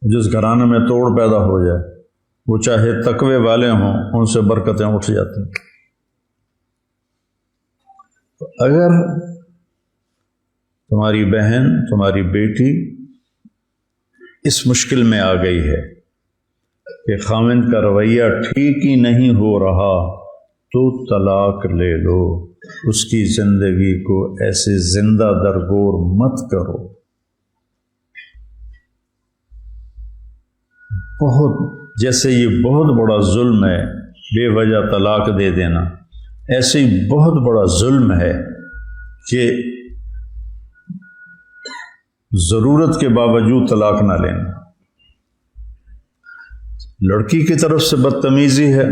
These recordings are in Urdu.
جس گھرانے میں توڑ پیدا ہو جائے وہ چاہے تقوی والے ہوں ان سے برکتیں اٹھ جاتی ہیں۔ تو اگر تمہاری بہن تمہاری بیٹی اس مشکل میں آ گئی ہے کہ خاوند کا رویہ ٹھیک ہی نہیں ہو رہا تو طلاق لے لو، اس کی زندگی کو ایسے زندہ درگور مت کرو۔ جیسے یہ بہت بڑا ظلم ہے بے وجہ طلاق دے دینا، ایسے ہی بہت بڑا ظلم ہے کہ ضرورت کے باوجود طلاق نہ لینا۔ لڑکی کی طرف سے بدتمیزی ہے،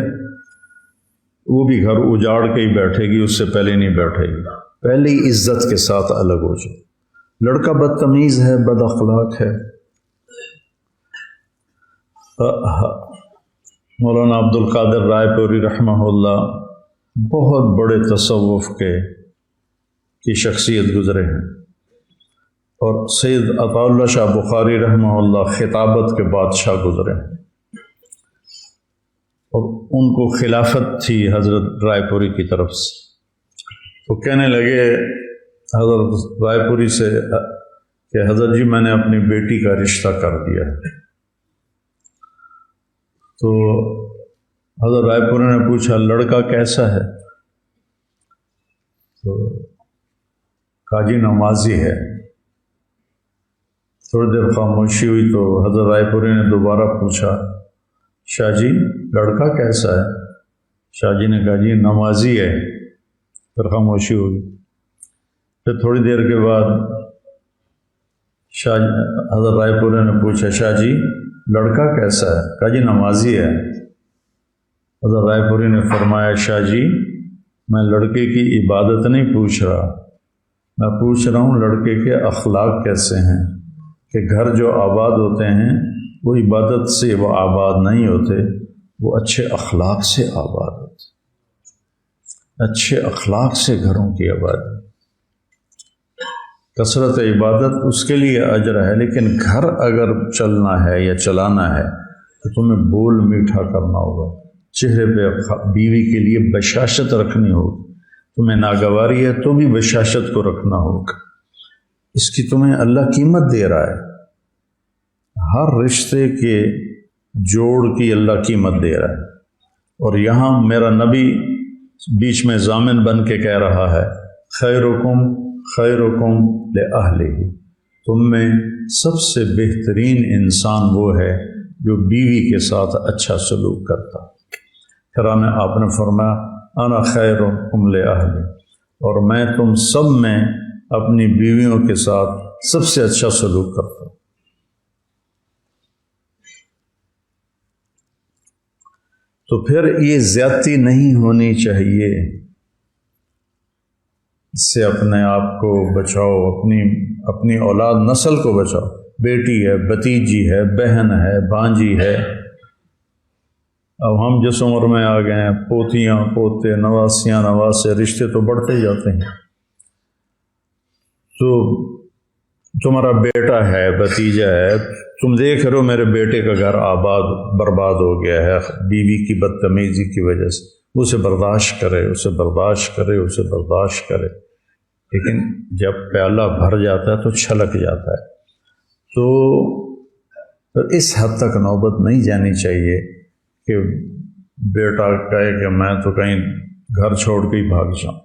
وہ بھی گھر اجاڑ کے ہی بیٹھے گی، اس سے پہلے نہیں بیٹھے گی، پہلے ہی عزت کے ساتھ الگ ہو جائے۔ لڑکا بدتمیز ہے، بد اخلاق ہے۔ مولانا عبد القادر رائے پوری رحمہ اللہ بہت بڑے تصوف کی شخصیت گزرے ہیں، اور سید عطا اللہ شاہ بخاری رحمہ اللہ خطابت کے بادشاہ گزرے ہیں، اور ان کو خلافت تھی حضرت رائے پوری کی طرف سے۔ تو کہنے لگے حضرت رائے پوری سے کہ حضرت جی میں نے اپنی بیٹی کا رشتہ کر دیا ہے۔ تو حضرت رائے پوری نے پوچھا لڑکا کیسا ہے؟ تو کہا جی نمازی ہے۔ تھوڑی دیر خاموشی ہوئی تو حضرت رائے پوری نے دوبارہ پوچھا شاہ جی لڑکا کیسا ہے؟ شاہ جی نے کہا جی نمازی ہے۔ پھر خاموشی ہوگی۔ پھر تھوڑی دیر کے بعد حضرت رائے پوری نے پوچھا شاہ جی لڑکا کیسا ہے؟ کہا جی نمازی ہے۔ حضرت رائے پوری نے فرمایا شاہ جی میں لڑکے کی عبادت نہیں پوچھ رہا، میں پوچھ رہا ہوں لڑکے کے اخلاق کیسے ہیں، کہ گھر جو آباد ہوتے ہیں وہ عبادت سے وہ آباد نہیں ہوتے، وہ اچھے اخلاق سے آباد ہوتے، اچھے اخلاق سے گھروں کی آبادی۔ کثرت عبادت اس کے لیے اجر ہے، لیکن گھر اگر چلنا ہے یا چلانا ہے تو تمہیں بول میٹھا کرنا ہوگا، چہرے پہ بیوی کے لیے بشاشت رکھنی ہوگی، تمہیں ناگواری ہے تو بھی بشاشت کو رکھنا ہوگا، اس کی تمہیں اللہ قیمت دے رہا ہے، ہر رشتے کے جوڑ کی اللہ قیمت دے رہا ہے۔ اور یہاں میرا نبی بیچ میں ضامن بن کے کہہ رہا ہے خیرکم خیرکم لأہلہ، تم میں سب سے بہترین انسان وہ ہے جو بیوی کے ساتھ اچھا سلوک کرتا۔ پھر آپ نے فرمایا انا خیرکم لأہلہ، اور میں تم سب میں اپنی بیویوں کے ساتھ سب سے اچھا سلوک کرتا ہوں۔ تو پھر یہ زیادتی نہیں ہونی چاہیے، اس سے اپنے آپ کو بچاؤ، اپنی اولاد نسل کو بچاؤ، بیٹی ہے، بھتیجی ہے، بہن ہے، بھانجی ہے۔ اب ہم جس عمر میں آ گئے ہیں پوتیاں پوتے نواسیاں نواسے رشتے تو بڑھتے جاتے ہیں۔ تو تمہارا بیٹا ہے، بھتیجا ہے، تم دیکھ رہے ہو میرے بیٹے کا گھر آباد برباد ہو گیا ہے بیوی کی بدتمیزی کی وجہ سے، اسے برداشت کرے، اسے برداشت کرے، اسے برداشت کرے، لیکن جب پیالہ بھر جاتا ہے تو چھلک جاتا ہے۔ تو اس حد تک نوبت نہیں جانی چاہیے کہ بیٹا کہے کہ میں تو کہیں گھر چھوڑ کے ہی بھاگ جاؤں،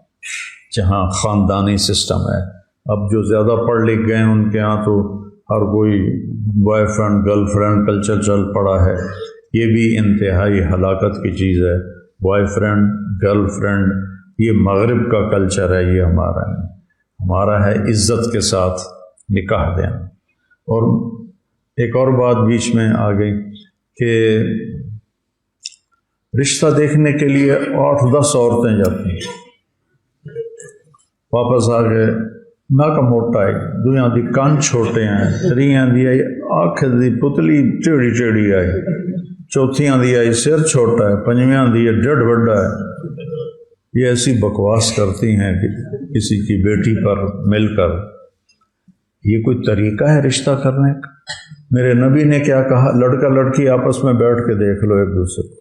جہاں خاندانی سسٹم ہے۔ اب جو زیادہ پڑھ لکھ گئے ہیں ان کے ہاں تو ہر کوئی boy friend girl friend culture چل پڑا ہے، یہ بھی انتہائی ہلاکت کی چیز ہے۔ بوائے فرینڈ گرل فرینڈ یہ مغرب کا کلچر ہے، یہ ہمارا نہیں، ہمارا ہے عزت کے ساتھ نکاح دینا۔ اور ایک اور بات بیچ میں آ گئی کہ رشتہ دیکھنے کے لیے 8-10 عورتیں جاتی ہیں، واپس آ گئے ناک موٹا ہے، دویاں دی کان چھوٹے ہیں، تریاں دی آئی آنکھ دی پتلی ٹیڑھی ٹیڑھی آئی، چوتھیاں دی آئی سر چھوٹا ہے، پنجویاں دی ڈڈ بڑا ہے۔ یہ ایسی بکواس کرتی ہیں کہ کسی کی بیٹی پر مل کر، یہ کوئی طریقہ ہے رشتہ کرنے کا؟ میرے نبی نے کیا کہا؟ لڑکا لڑکی آپس میں بیٹھ کے دیکھ لو ایک دوسرے کو.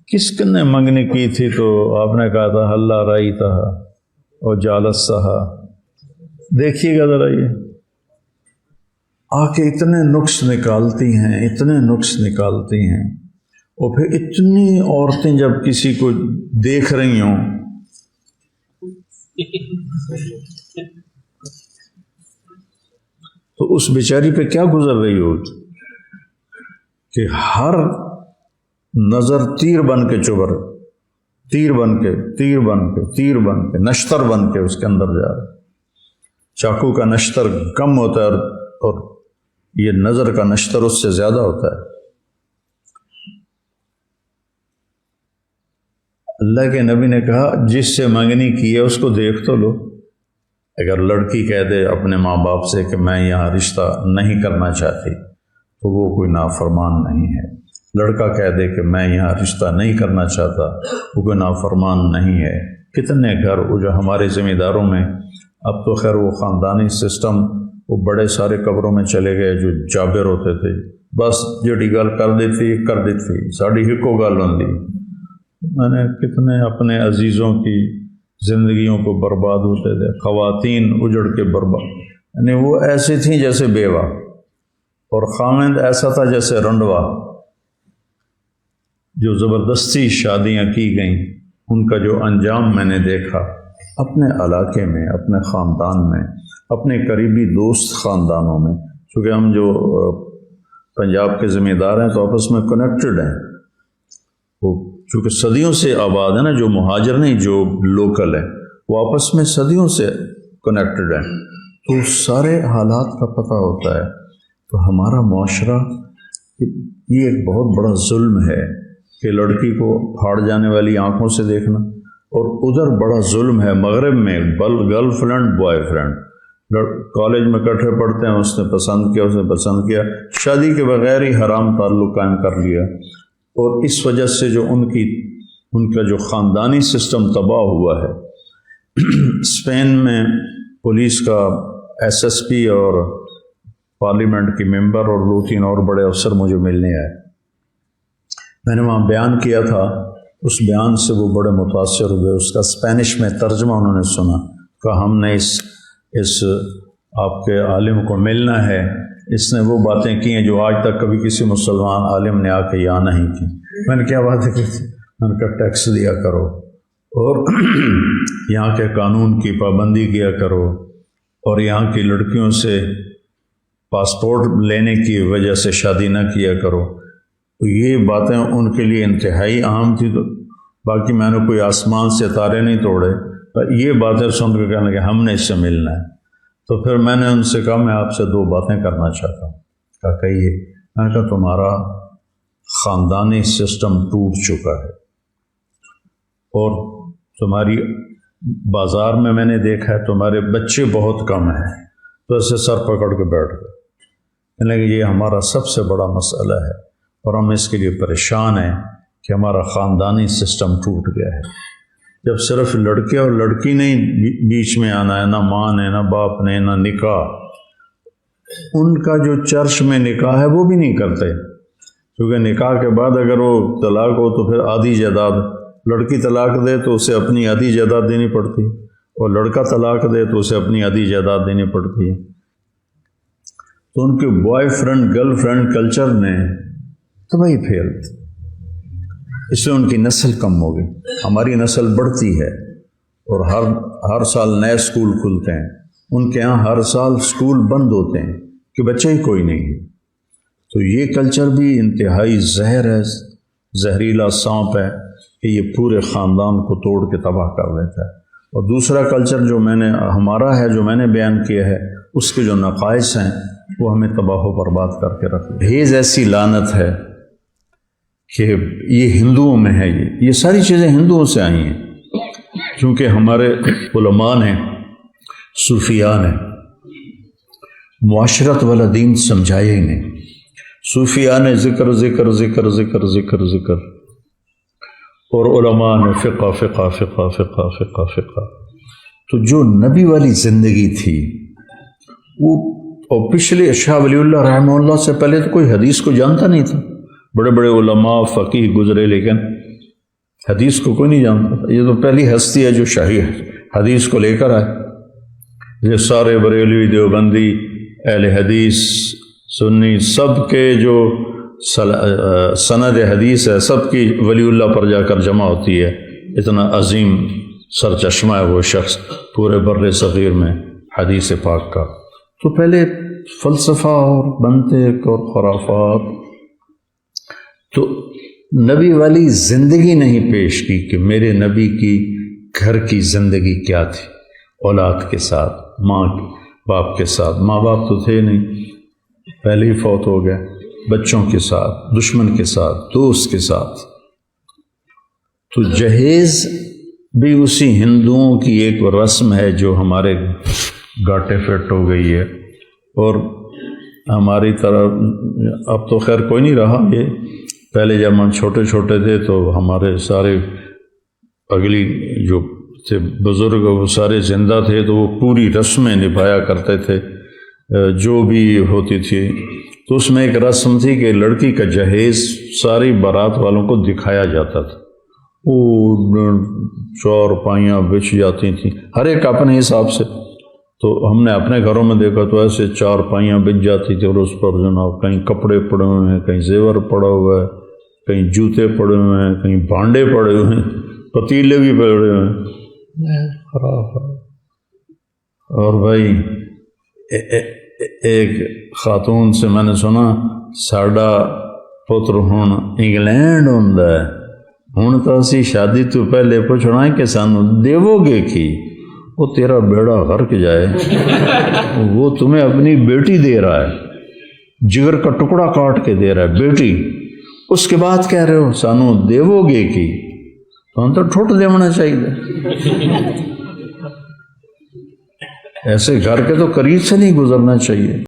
کس نے منگنی کی تھی تو آپ نے کہا تھا اللہ رائی تھا اور جالس سہا. دیکھیے گا ذرا یہ آ کے اتنے نقص نکالتی ہیں، اتنے نقص نکالتی ہیں، اور پھر اتنی عورتیں جب کسی کو دیکھ رہی ہوں تو اس بیچاری پہ کیا گزر رہی ہوتی کہ ہر نظر تیر بن کے چبھر، تیر بن کے تیر بن کے تیر بن کے نشتر بن کے اس کے اندر جا رہا. چاقو کا نشتر کم ہوتا ہے اور یہ نظر کا نشتر اس سے زیادہ ہوتا ہے. اللہ کے نبی نے کہا جس سے منگنی کی ہے اس کو دیکھ تو لو. اگر لڑکی کہہ دے اپنے ماں باپ سے کہ میں یہاں رشتہ نہیں کرنا چاہتی تو وہ کوئی نافرمان نہیں ہے. لڑکا کہہ دے کہ میں یہاں رشتہ نہیں کرنا چاہتا وہ کوئی نافرمان نہیں ہے. کتنے گھر وہ جو ہمارے ذمہ داروں میں، اب تو خیر وہ خاندانی سسٹم وہ بڑے سارے قبروں میں چلے گئے، جو جابر ہوتے تھے بس جڑی گل کر دیتی ساڑی ہکو گل ہوندی. میں نے کتنے اپنے عزیزوں کی زندگیوں کو برباد ہوتے تھے. خواتین اجڑ کے برباد، یعنی وہ ایسی تھیں جیسے بیوہ، اور خامند ایسا تھا جیسے رنڈوا. جو زبردستی شادیاں کی گئیں ان کا جو انجام میں نے دیکھا اپنے علاقے میں، اپنے خاندان میں، اپنے قریبی دوست خاندانوں میں. چونکہ ہم جو پنجاب کے ذمہ دار ہیں تو آپس میں کنیکٹڈ ہیں. وہ چونکہ صدیوں سے آباد ہے نا، جو مہاجر نہیں، جو لوکل ہیں وہ آپس میں صدیوں سے کنیکٹڈ ہیں، تو سارے حالات کا پتہ ہوتا ہے. تو ہمارا معاشرہ یہ ایک بہت بڑا ظلم ہے کہ لڑکی کو پھاڑ جانے والی آنکھوں سے دیکھنا. اور ادھر بڑا ظلم ہے مغرب میں، girl friend boy friend, college میں اکٹھے پڑھتے ہیں، اس نے پسند کیا، اس نے پسند کیا، شادی کے بغیر ہی حرام تعلق قائم کر لیا. اور اس وجہ سے جو ان کا جو خاندانی سسٹم تباہ ہوا ہے. اسپین میں پولیس کا ایس ایس پی اور پارلیمنٹ کی ممبر اور 2-3 اور بڑے افسر مجھے ملنے آئے. میں نے وہاں بیان کیا تھا، اس بیان سے وہ بڑے متاثر ہوئے. اس کا اسپینش میں ترجمہ انہوں نے سنا، کہا ہم نے اس آپ کے عالم کو ملنا ہے، اس نے وہ باتیں کی ہیں جو آج تک کبھی کسی مسلمان عالم نے آ کے یہاں نہیں کی. میں نے کیا باتیں کی تھی؟ میں نے کہا ٹیکس دیا کرو اور یہاں کے قانون کی پابندی کیا کرو اور یہاں کی لڑکیوں سے پاسپورٹ لینے کی وجہ سے شادی نہ کیا کرو. یہ باتیں ان کے لیے انتہائی اہم تھی. تو باقی میں نے کوئی آسمان سے تارے نہیں توڑے، یہ باتیں سن کے کہنے لگے ہم نے اس سے ملنا ہے. تو پھر میں نے ان سے کہا میں آپ سے 2 باتیں کرنا چاہتا ہوں. کہا کہیے. میں نے کہا تمہارا خاندانی سسٹم ٹوٹ چکا ہے اور تمہاری بازار میں نے دیکھا ہے تمہارے بچے بہت کم ہیں. تو ایسے سر پکڑ کے بیٹھ گئے. کہنے لگے یہ ہمارا سب سے بڑا مسئلہ ہے اور ہم اس کے لیے پریشان ہیں کہ ہمارا خاندانی سسٹم ٹوٹ گیا ہے. جب صرف لڑکے اور لڑکی نہیں بیچ میں آنا ہے، نہ ماں نے، نہ باپ نے، نہ نکاح. ان کا جو چرچ میں نکاح ہے وہ بھی نہیں کرتے، کیونکہ نکاح کے بعد اگر وہ طلاق ہو تو پھر آدھی جائیداد، لڑکی طلاق دے تو اسے اپنی آدھی جائیداد دینی پڑتی، اور لڑکا طلاق دے تو اسے اپنی آدھی جائیداد دینی پڑتی ہے. تو ان کے boy friend girl friend culture نے تباہی پھیل دی. اس لیے ان کی نسل کم ہو گئی. ہماری نسل بڑھتی ہے اور ہر سال نئے اسکول کھلتے ہیں. ان کے ہاں ہر سال اسکول بند ہوتے ہیں کہ بچے ہی کوئی نہیں ہے. تو یہ کلچر بھی انتہائی زہر ہے، زہریلا سانپ ہے کہ یہ پورے خاندان کو توڑ کے تباہ کر دیتا ہے. اور دوسرا کلچر جو ہمارا ہے، جو میں نے بیان کیا ہے، اس کے جو نقائص ہیں وہ ہمیں تباہ و برباد کر کے رکھ دے. ہیز ایسی لعنت ہے کہ یہ ہندوؤں میں ہے. یہ ساری چیزیں ہندوؤں سے آئی ہیں، کیونکہ ہمارے علماء نے، صوفیاء نے معاشرت والا دین سمجھایا ہی نہیں. صوفیاء نے ذکر ذکر ذکر ذکر ذکر ذکر، اور علماء نے فقہ فقہ فقہ فقہ فقہ فقہ. تو جو نبی والی زندگی تھی وہ اور پچھلے شاہ ولی اللہ رحمہ اللہ سے پہلے تو کوئی حدیث کو جانتا نہیں تھا، بڑے بڑے علماء فقیہ گزرے لیکن حدیث کو کوئی نہیں جانتا تھا۔ یہ تو پہلی ہستی ہے جو شاہی حدیث کو لے کر آئے۔ یہ سارے بریلوی دیوبندی اہل حدیث سنی سب کے جو سند حدیث ہے سب کی ولی اللہ پر جا کر جمع ہوتی ہے۔ اتنا عظیم سرچشمہ ہے وہ شخص پورے بر صغیر میں حدیث پاک کا۔ تو پہلے فلسفہ اور منطق اور خرافات، تو نبی والی زندگی نہیں پیش کی کہ میرے نبی کی گھر کی زندگی کیا تھی، اولاد کے ساتھ، ماں باپ کے ساتھ۔ ماں باپ تو تھے نہیں، پہلے ہی فوت ہو گئے، بچوں کے ساتھ، دشمن کے ساتھ، دوست کے ساتھ۔ تو جہیز بھی اسی ہندوؤں کی ایک رسم ہے جو ہمارے گاٹے فٹ ہو گئی ہے، اور ہماری طرف اب تو خیر کوئی نہیں رہا۔ یہ پہلے جب ہم چھوٹے چھوٹے تھے تو ہمارے سارے اگلی جو تھے بزرگ وہ سارے زندہ تھے، تو وہ پوری رسمیں نبھایا کرتے تھے جو بھی ہوتی تھی۔ تو اس میں ایک رسم تھی کہ لڑکی کا جہیز ساری بارات والوں کو دکھایا جاتا تھا، وہ چار پائیاں بچھ جاتی تھیں ہر ایک اپنے حساب سے۔ تو ہم نے اپنے گھروں میں دیکھا تو ایسے چار پائیاں بچ جاتی تھی، اور اس پر جناب کہیں کپڑے پڑے ہوئے ہیں، کہیں زیور پڑا ہوا ہے، کہیں جوتے پڑے ہوئے ہیں، کہیں بانڈے پڑے ہوئے ہیں، پتیلے بھی پڑے ہوئے ہیں، خراب۔ اور بھائی ایک خاتون سے میں نے سنا ساڈا پتر ہن انگلینڈ ہوندا ہے، ہن تو اسی شادی تو پہلے پوچھنا ہے کہ سانو دیو گے کی؟ وہ تیرا بیڑا غرق جائے، وہ تمہیں اپنی بیٹی دے رہا ہے، جگر کا ٹکڑا کاٹ کے دے رہا ہے بیٹی، اس کے بعد کہہ رہے ہو سانو دیو گے کی؟ تو ہم تو ٹھٹ دیونا چاہیے، ایسے گھر کے تو قریب سے نہیں گزرنا چاہیے۔